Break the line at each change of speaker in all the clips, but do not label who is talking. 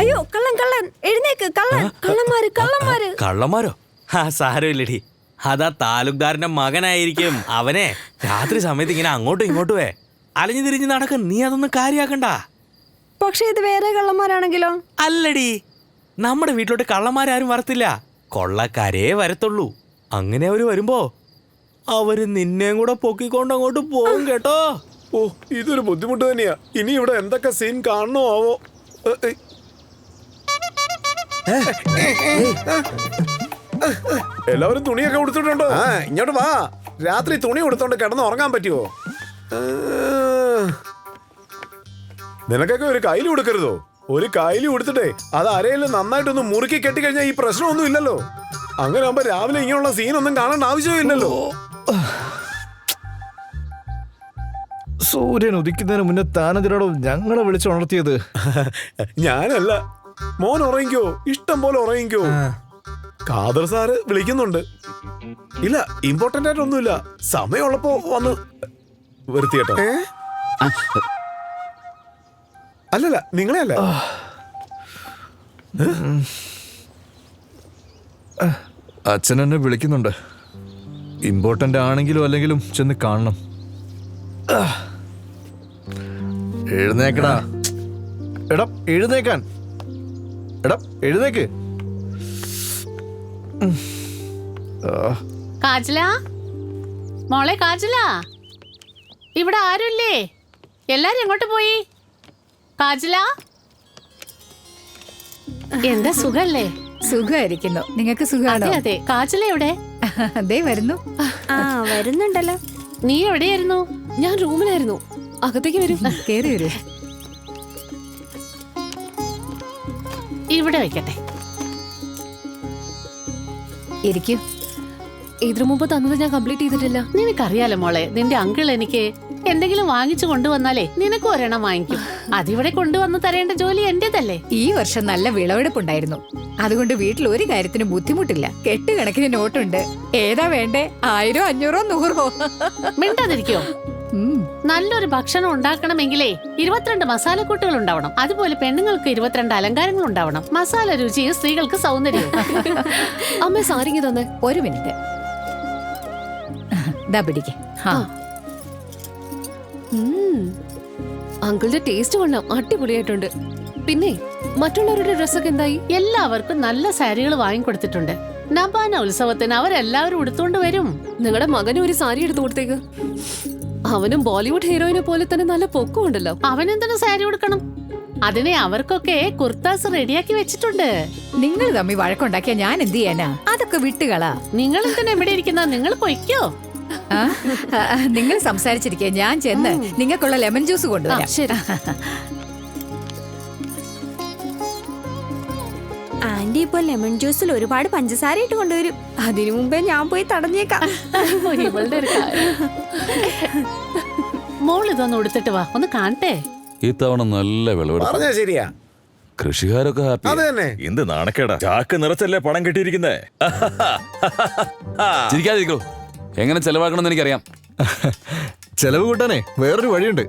അയ്യോ കള്ളൻ കള്ളൻ എഴുന്നേക്ക് കള്ളൻ കള്ളന്മാര്
കള്ളന്മാരോ? സാരമില്ലടി, അതാ താലൂക്ക്ദാറിന്റെ മകനായിരിക്കും. അവനെ രാത്രി സമയത്ത് ഇങ്ങനെ അങ്ങോട്ടും ഇങ്ങോട്ടുമേ അലഞ്ഞു തിരിഞ്ഞ് നടക്കും. നീ അതൊന്നും കാര്യാക്കണ്ട.
പക്ഷെ ഇത് വേറെ കള്ളന്മാരാണെങ്കിലോ?
അല്ലടി, നമ്മുടെ വീട്ടിലോട്ട് കള്ളന്മാരും വരത്തില്ല, കൊള്ളക്കാരേ വരത്തുള്ളൂ. അങ്ങനെ അവര് വരുമ്പോ അവര് നിന്നെയും കൂടെ പൊക്കിക്കൊണ്ട് അങ്ങോട്ട് പോകും കേട്ടോ.
ഓ, ഇതൊരു ബുദ്ധിമുട്ട് തന്നെയാ. ഇനി ഇവിടെ എന്തൊക്കെ സീൻ കാണണോ ആവോ. എല്ലാവരും തുണിയൊക്കെ കൊടുത്തിട്ടുണ്ടോ? ഇങ്ങോട്ട് വാ. രാത്രി തുണി കൊടുത്തോണ്ട് കിടന്ന് ഉറങ്ങാൻ പറ്റുമോ? നിനക്കൊക്കെ ഒരു കയ്യിൽ കൊടുക്കരുതോ? ഒരു കയ്യിൽ കൊടുത്തിട്ടേ അത് അരയിൽ നന്നായിട്ടൊന്ന് മുറുക്കി കെട്ടിക്കഴിഞ്ഞാൽ ഈ പ്രശ്നമൊന്നും ഇല്ലല്ലോ. അങ്ങനെ ആകുമ്പോ രാവിലെ ഇങ്ങനെയുള്ള സീനൊന്നും കാണേണ്ട ആവശ്യമില്ലല്ലോ.
സൂര്യൻ ഉദിക്കുന്നതിന് മുന്നേ താനെതിരോടോ ഞങ്ങളെ വിളിച്ചുണർത്തിയത്?
ഞാനല്ല, മോൻ ഉറങ്ങിക്കോ, ഇഷ്ടം പോലെ ഉറങ്ങിക്കോ. ഖാദർ സാറ് വിളിക്കുന്നുണ്ട്. ഇല്ല, ഇമ്പോർട്ടന്റ് ആയിട്ടൊന്നുമില്ല, സമയമുള്ളപ്പോ വന്ന് വരുത്തിയേട്ടോ. അല്ലല്ല, നിങ്ങളെ അല്ല.
അച്ഛൻ എന്നെ വിളിക്കുന്നുണ്ട്. ഇമ്പോർട്ടന്റ് ആണെങ്കിലും അല്ലെങ്കിലും ചെന്ന് കാണണം. എഴുന്നേക്കടാ. എടാ എഴുന്നേക്കാൻ. എടാ എഴുന്നേക്ക്.
കാജല, മോളെ കാജല, ഇവിടെ ആരുമില്ലേ? എല്ലാരും എങ്ങോട്ട് പോയി? കാജല, എന്താ സുഖല്ലേ?
സുഖമായിരിക്കുന്നു. നിങ്ങൾക്ക് സുഖമാണോ?
അതെ അതെ. കാജല എവിടെ?
അതേ വരുന്നു.
വരുന്നുണ്ടല്ലോ.
നീ എവിടെയായിരുന്നു?
ഞാൻ റൂമിലായിരുന്നു. അകത്തേക്ക് വരൂ.
കേറി വരൂ.
ഇവിടെ വെക്കട്ടെ.
ഇരിക്കൂ.
ഇതിനു മുമ്പ് തന്നത് ഞാൻ കംപ്ലീറ്റ് ചെയ്തിട്ടില്ല.
നിനക്കറിയാലോ മോളെ, നിന്റെ അങ്കിൾ എനിക്ക് എന്തെങ്കിലും വാങ്ങിച്ചു കൊണ്ടുവന്നാലേ നിനക്ക് ഒരെണ്ണം വാങ്ങിക്കും. അതിവിടെ കൊണ്ടുവന്ന് തരേണ്ട ജോലി എന്റേതല്ലേ?
ഈ വർഷം നല്ല വിളവെടുപ്പുണ്ടായിരുന്നു. അതുകൊണ്ട് വീട്ടിൽ ഒരു കാര്യത്തിനും ബുദ്ധിമുട്ടില്ല. കെട്ടുകണക്കിന് നോട്ടുണ്ട്. ഏതാ വേണ്ടേ? 1000, 500, 100?
മിണ്ടാതിരിക്കോ? നല്ലൊരു ഭക്ഷണം ഉണ്ടാക്കണമെങ്കിലേ 22 മസാലക്കൂട്ടുകൾ ഉണ്ടാവണം. അതുപോലെ പെണ്ണുങ്ങൾക്ക് 22 അലങ്കാരങ്ങൾ ഉണ്ടാവണം. മസാല രുചിയും സ്ത്രീകൾക്ക് സൗന്ദര്യവും.
അമ്മ സാരിങ്ങി തന്നെ.
ഒരു മിനിറ്റ്. ദാ പിടിക്ക്.
അങ്കിളുടെ ടേസ്റ്റ് കൊള്ളാം, അടിപൊളിയായിട്ടുണ്ട്. പിന്നെ മറ്റുള്ളവരുടെ ഡ്രസ്സൊക്കെ എന്തായി?
എല്ലാവർക്കും നല്ല സാരികൾ വാങ്ങിക്കൊടുത്തിട്ടുണ്ട്. നബാന ഉത്സവത്തിന് അവരെല്ലാവരും ഉടുത്തോണ്ട് വരും.
നിങ്ങളുടെ മകനും ഒരു സാരി എടുത്തു കൊടുത്തേക്ക്. അവനും ബോളിവുഡ് ഹീറോയിനെ പോലെ തന്നെ നല്ല പൊക്കം ഉണ്ടല്ലോ.
അവനെന്തിനു സാരി കൊടുക്കണം? അതിനെ അവർക്കൊക്കെ കുർത്താസ് റെഡിയാക്കി വെച്ചിട്ടുണ്ട്.
നിങ്ങൾ തമ്മി വഴക്കുണ്ടാക്കിയ ഞാൻ എന്ത് ചെയ്യാനാ? അതൊക്കെ വിട്ടുകളാ.
നിങ്ങൾ എന്തിനാ എവിടെ ഇരിക്കുന്ന? നിങ്ങൾ പൊയ്ക്കോ.
നിങ്ങൾ സംസാരിച്ചിരിക്കെ ഞാൻ ചെന്ന് നിങ്ങൾക്കുള്ള ലെമൺ ജ്യൂസ് കൊണ്ടുവരാം.
ശരി. ആന്റി ഇപ്പൊ ലെമൺ ജ്യൂസിൽ ഒരുപാട് പഞ്ചസാര ഇട്ട് കൊണ്ടുവരും. അതിനു മുമ്പേ ഞാൻ പോയി തടഞ്ഞേക്കാം.
ഇവളുടെ ഒരു കാര്യം. മോൾ ഇതൊന്ന് ഉടുത്തിട്ട് വാ, ഒന്ന് കാണട്ടെ.
ഇത്തവണ നല്ല വിളവെടുപ്പ്.
പറഞ്ഞാ ശരിയാ.
കൃഷിക്കാരൊക്കെ ഹാപ്പി.
അത് തന്നെ.
എന്ത് നാണക്കേടാ, ചാക്ക് നിറച്ചല്ലേ പണം കിട്ടിയിരിക്കുന്നേ. ചിരിക്കാതിരിക്കോ. എങ്ങനെ ചെലവാക്കണമെന്ന് എനിക്കറിയാം.
ചെലവ് കൂട്ടാനേ വേറൊരു വഴിയുണ്ട്.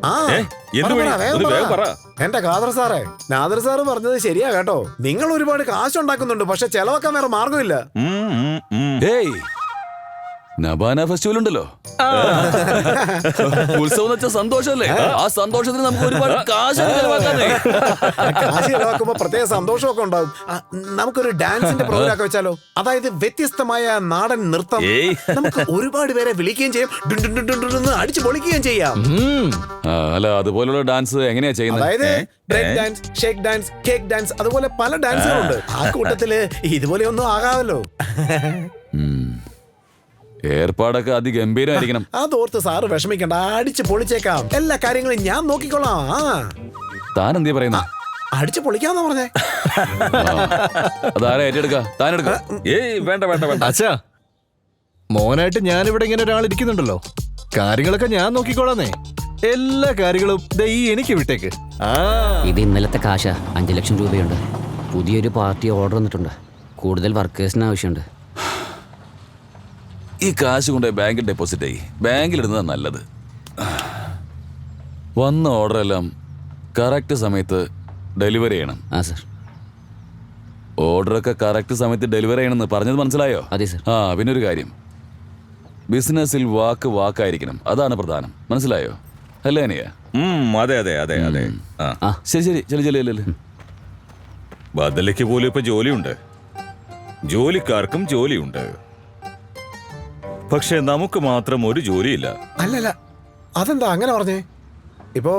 എന്റെ ഖാദർ സാറേ, നാദർ സാറ് പറഞ്ഞത് ശരിയാ കേട്ടോ. നിങ്ങൾ ഒരുപാട് കാശ് ഉണ്ടാക്കുന്നുണ്ട്, പക്ഷെ ചെലവാക്കാൻ വേറെ മാർഗമില്ല.
ഏയ്, നബാന ഫെസ്റ്റിവൽ ഉണ്ടല്ലോ. ഉത്സവം എന്ന് വെച്ചാൽ സന്തോഷമല്ലേ? ആ സന്തോഷത്തിന് നമുക്ക് ഒരുപാട് കാശ് ചെലവാക്കാന്നേ.
കാശ് ചെലവാക്കുമ്പോ പ്രത്യേക സന്തോഷമൊക്കെ ഉണ്ടാവും. നമുക്കൊരു ഡാൻസിന്റെ പ്രോഗ്രാം ഒക്കെ വെച്ചാലോ? അതായത് വ്യത്യസ്തമായ നാടൻ നൃത്തം. നമുക്ക് ഒരുപാട് പേരെ വിളിക്കുകയും ചെയ്യാം, അടിച്ചു പൊളിക്കുകയും ചെയ്യാം.
അല്ല, അതുപോലുള്ള ഡാൻസ് എങ്ങനെയാ ചെയ്യുന്നത്?
അതായത് break dance, shake dance, cake dance, അതുപോലെ പല ഡാൻസുകളുണ്ട്. ആ കൂട്ടത്തില് ഇതുപോലെ ഒന്നും ആകാമല്ലോ.
ഏർപ്പാടൊക്കെ അതിഗംഭീരമായിരിക്കണം.
അതോർത്ത് സാറ് വിഷമിക്കണ്ട, അടിച്ച് പൊളിച്ചേക്കാം. എല്ലാ കാര്യങ്ങളും ഞാൻ നോക്കിക്കൊള്ളാം.
താൻ എന്തിയാ പറയുന്ന?
അടിച്ച് പൊളിക്കാന്നാ പറഞ്ഞേ.
അതാരാ ഏറ്റെടുക്ക? താനെടുക്ക.
ഏയ് വേണ്ട വേണ്ട വേണ്ട. അച്ഛാ, മോനായിട്ട് ഞാനിവിടെ ഇങ്ങനെ ഒരാൾ ഇരിക്കുന്നുണ്ടല്ലോ. കാര്യങ്ങളൊക്കെ ഞാൻ നോക്കിക്കോളാന്നേ. എല്ലാ കാര്യങ്ങളും എനിക്ക് വിട്ടേക്ക്.
ഇത് ഇന്നലത്തെ കാശ 5 ലക്ഷം രൂപയുണ്ട്. പുതിയൊരു പാർട്ടി ഓർഡർ വന്നിട്ടുണ്ട്. കൂടുതൽ വർക്കേഴ്സിന് ആവശ്യമുണ്ട്.
ഈ കാശ് കൊണ്ട് ബാങ്കിൽ ഡെപ്പോസിറ്റ് ആയി ബാങ്കിലിടുന്നതാണ് നല്ലത്. വന്ന ഓർഡറെല്ലാം കറക്റ്റ് സമയത്ത് ഡെലിവറി ചെയ്യണം.
ആ സർ.
ഓർഡറൊക്കെ കറക്റ്റ് സമയത്ത് ഡെലിവറി ചെയ്യണമെന്ന് പറഞ്ഞത് മനസ്സിലായോ?
അതെ സർ.
ആ പിന്നെ ഒരു കാര്യം, ബിസിനസ്സിൽ വാക്കായിരിക്കണം, അതാണ് പ്രധാനം. മനസ്സിലായോ? അല്ലേ അനിയ?
അതെ അതെ അതെ അതെ.
ആ ശരി ശരി ചെല്ലു ചെല്ലു ചെല്ലു.
ബദലയ്ക്ക് പോലും ഇപ്പൊ ജോലിയുണ്ട്, ജോലിക്കാർക്കും ജോലിയുണ്ട്. പക്ഷെ നമുക്ക് മാത്രം ഒരു ജോലിയില്ല.
അല്ലല്ല, അതെന്താ അങ്ങനെ പറഞ്ഞേ? ഇപ്പോ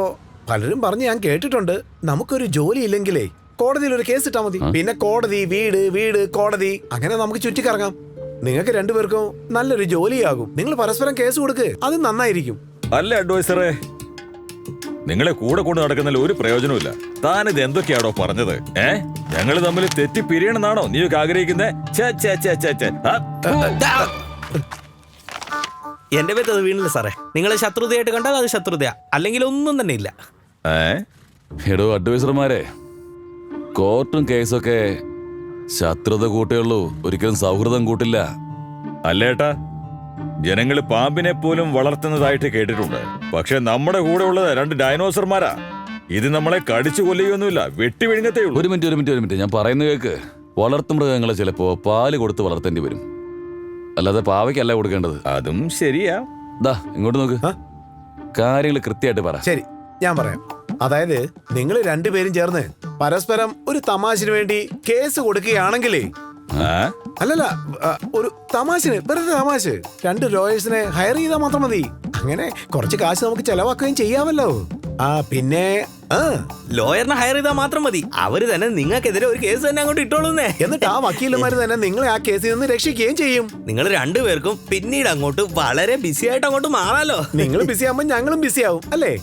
പലരും പറഞ്ഞ് ഞാൻ കേട്ടിട്ടുണ്ട്, നമുക്കൊരു ജോലി ഇല്ലെങ്കിലേ കോടതിയിൽ ഒരു കേസ് ഇട്ടാ മതി. പിന്നെ കോടതി, വീട്, വീട്, കോടതി, അങ്ങനെ നമുക്ക് ചുറ്റിക്കറങ്ങാം. നിങ്ങൾക്ക് രണ്ടുപേർക്കും നല്ലൊരു ജോലിയാകും. നിങ്ങൾ പരസ്പരം കേസ് കൊടുക്ക്, അത് നന്നായിരിക്കും.
അല്ല അഡ്വൈസറെ, നിങ്ങളെ കൂടെ കൊണ്ട് നടക്കുന്നതിൽ ഒരു പ്രയോജനമില്ല. താനിത് എന്തൊക്കെയാണോ പറഞ്ഞത്? ഞങ്ങൾ തമ്മിൽ തെറ്റി പിരിയണമെന്നാണോ നീയൊക്കെ ആഗ്രഹിക്കുന്നേ?
എന്റെ പേര് അത് വീണില്ല സാറേ. നിങ്ങളെ ശത്രുതയായിട്ട് കണ്ടാൽ അത് ശത്രുതയാ, അല്ലെങ്കിൽ ഒന്നും തന്നെ ഇല്ല.
എടോ അഡ്വൈസർമാരെ, കോർട്ടും കേസൊക്കെ ശത്രുത കൂട്ടേയുള്ളൂ, ഒരിക്കലും സൗഹൃദം കൂട്ടില്ല.
അല്ലേട്ടാ, ജനങ്ങള് പാമ്പിനെ പോലും വളർത്തുന്നതായിട്ട് കേട്ടിട്ടുണ്ട്. പക്ഷെ നമ്മുടെ കൂടെ ഉള്ളത് 2 ഡൈനോസർമാരാ. ഇത് നമ്മളെ കടിച്ചു കൊല്ലുകയൊന്നുമില്ല, വെട്ടി വിഴുങ്ങത്തേ ഉള്ളൂ.
ഒരു മിനിറ്റ് ഞാൻ പറയുന്ന കേക്ക്. വളർത്തുമൃഗങ്ങളെ ചിലപ്പോ പാല് കൊടുത്ത് വളർത്തേണ്ടി വരും, അല്ലാതെ പാവയ്ക്കല്ല കൊടുക്കേണ്ടത്.
അതും ശരിയാ.
ദാ ഇങ്ങോട്ട് നോക്ക്, കാര്യങ്ങൾ കൃത്യമായിട്ട് പറ.
ശരി, ഞാൻ പറയാം. അതായത് നിങ്ങൾ രണ്ടുപേരും ചേർന്ന് പരസ്പരം ഒരു തമാശന് വേണ്ടി കേസ് കൊടുക്കുകയാണെങ്കിലേ, അല്ലല്ല, ഒരു തമാശന്, വെറുതെ തമാശ, 2 ലോയേഴ്സിനെ ഹയർ ചെയ്താൽ മാത്രം മതി. അങ്ങനെ കുറച്ച് കാശ് നമുക്ക് ചെലവാക്കുകയും ചെയ്യാമല്ലോ. പിന്നെ
ലോയറിനെ ഹയർ ചെയ്താൽ മാത്രം മതി. അവര് തന്നെ നിങ്ങൾക്കെതിരെ ഒരു കേസ് തന്നെ അങ്ങോട്ട് ഇട്ടോളൂന്നേ.
എന്നിട്ട് ആ വക്കീലന്മാര് തന്നെ നിങ്ങളെ ആ കേസിൽ നിന്ന് രക്ഷിക്കുകയും ചെയ്യും.
നിങ്ങൾ രണ്ടുപേർക്കും പിന്നീട് അങ്ങോട്ട് വളരെ ബിസി ആയിട്ട് അങ്ങോട്ട് മാറാലോ.
നിങ്ങൾ ബിസി ആവുമ്പോൾ ഞങ്ങളും ബിസി ആവും, അല്ലേ?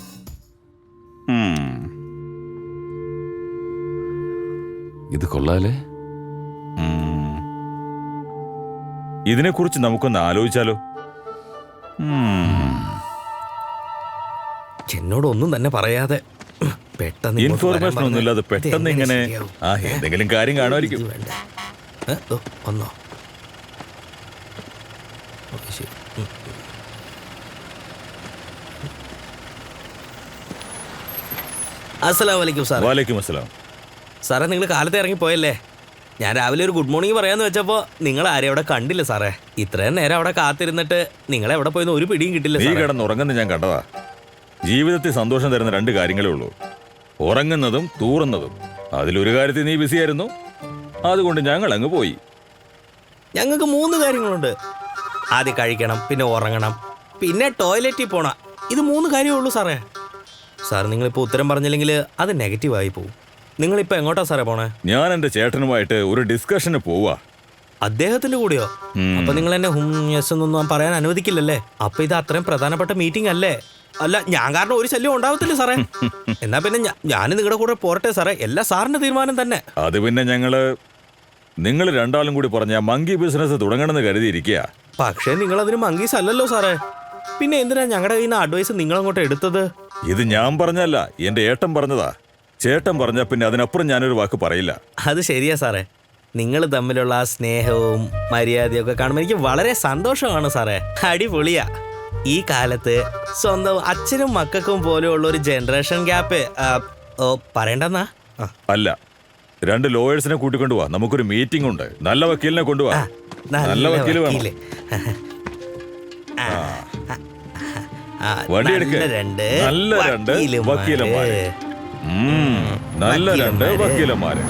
ഇത് കൊള്ളാലേ.
ഇതിനെക്കുറിച്ച് നമുക്കൊന്ന് ആലോചിച്ചാലോ?
എന്നോട് ഒന്നും തന്നെ പറയാതെ പെട്ടെന്ന്
ഇൻഫോർമേഷൻ ഒന്നുമില്ലാതെ പെട്ടെന്ന് ഇങ്ങനെ എന്തെങ്കിലും കാര്യം കാണുമായിരിക്കും.
വന്നോ? അസ്സലാമലൈക്കും സാർ.
വാലൈക്കും അസ്സലാം.
സാറേ, നിങ്ങൾ കാലത്ത് ഇറങ്ങിപ്പോയല്ലേ? ഞാൻ രാവിലെ ഒരു ഗുഡ് മോർണിംഗ് പറയാന്ന് വെച്ചപ്പോ നിങ്ങൾ ആരും അവിടെ കണ്ടില്ല സാറേ. ഇത്രയും നേരം അവിടെ കാത്തിരുന്നിട്ട് നിങ്ങൾ എവിടെ പോയെന്ന് ഒരു പിടിയും കിട്ടില്ല.
നീ കിടന്നുറങ്ങുന്നത് ഞാൻ കണ്ടതാ. ജീവിതത്തിൽ സന്തോഷം തരുന്ന 2 കാര്യങ്ങളേ ഉള്ളൂ, ഉറങ്ങുന്നതും തൂറുന്നതും. അതിലൊരു കാര്യത്തിൽ നീ ബിസിയായിരുന്നു, അതുകൊണ്ട് ഞങ്ങൾ അങ്ങ് പോയി.
ഞങ്ങൾക്ക് 3 കാര്യങ്ങളുണ്ട്. ആദ്യം കഴിക്കണം, പിന്നെ ഉറങ്ങണം, പിന്നെ ടോയ്ലറ്റിൽ പോണം. ഇത് 3 കാര്യമേ ഉള്ളൂ സാറേ. സാർ, നിങ്ങളിപ്പോൾ ഉത്തരം പറഞ്ഞില്ലെങ്കിൽ അത് നെഗറ്റീവായി പോകും. നിങ്ങളിപ്പോൾ എങ്ങോട്ടാ സാറേ പോണേ?
ഞാൻ എൻ്റെ ചേട്ടനുമായിട്ട് ഒരു ഡിസ്കഷന് പോവാ.
അദ്ദേഹത്തിന്റെ കൂടെയോ? അപ്പൊ നിങ്ങൾ എന്നെ യെസ് എന്നൊന്നും പറയാൻ അനുവദിക്കില്ലല്ലേ? അപ്പൊ ഇത് അത്രയും പ്രധാനപ്പെട്ട മീറ്റിംഗ് അല്ലേ? അല്ല, ഞാൻ കാരണം ഒരു ശല്യം ഉണ്ടാവത്തില്ല സാറേ. എന്നാ പിന്നെ ഞാൻ നിങ്ങളുടെ കൂടെ പോരട്ടെ സാറേ. എല്ലാ സാറിന്റെ തീരുമാനം തന്നെ.
അത് പിന്നെ നിങ്ങൾ 2 കൂടി പറഞ്ഞ മങ്കി ബിസിനസ് തുടങ്ങണമെന്ന് കരുതിയിരിക്കുക.
പക്ഷേ നിങ്ങൾ അതിന് മങ്കീസ് അല്ലല്ലോ സാറേ. പിന്നെ എന്തിനാ ഞങ്ങളുടെ കയ്യിൽ നിന്ന് അഡ്വൈസ് നിങ്ങളങ്ങോട്ട് എടുത്തത്?
ഇത് ഞാൻ പറഞ്ഞല്ല, എന്റെ ഏട്ടൻ പറഞ്ഞതാ. ചേട്ടൻ പറഞ്ഞ പിന്നെ അതിനപ്പുറം ഞാനൊരു വാക്ക് പറയില്ല.
അത് ശരിയാ സാറേ. നിങ്ങൾ തമ്മിലുള്ള ആ സ്നേഹവും മര്യാദയും ഒക്കെ കാണുമ്പോൾ എനിക്ക് വളരെ സന്തോഷമാണ് സാറേ. അടിപൊളിയാ. ഈ കാലത്ത് സ്വന്തം അച്ഛനും മക്കൾക്കും പോലെയുള്ള ഒരു ജനറേഷൻ ഗ്യാപ്പ് പറയണ്ടെന്നാ?
അല്ല, 2 ലോയേഴ്സിനെ കൂട്ടിക്കൊണ്ടുപോവാ. നമുക്കൊരു മീറ്റിംഗ് ഉണ്ട്. നല്ല വക്കീലിനെ കൊണ്ടുപോവാ. നല്ല വക്കീല് വേണം. വണ്ടിയെടുക്ക്. നല്ല 2 വക്കീലന്മാര്. നല്ല 2 വക്കീലന്മാര്.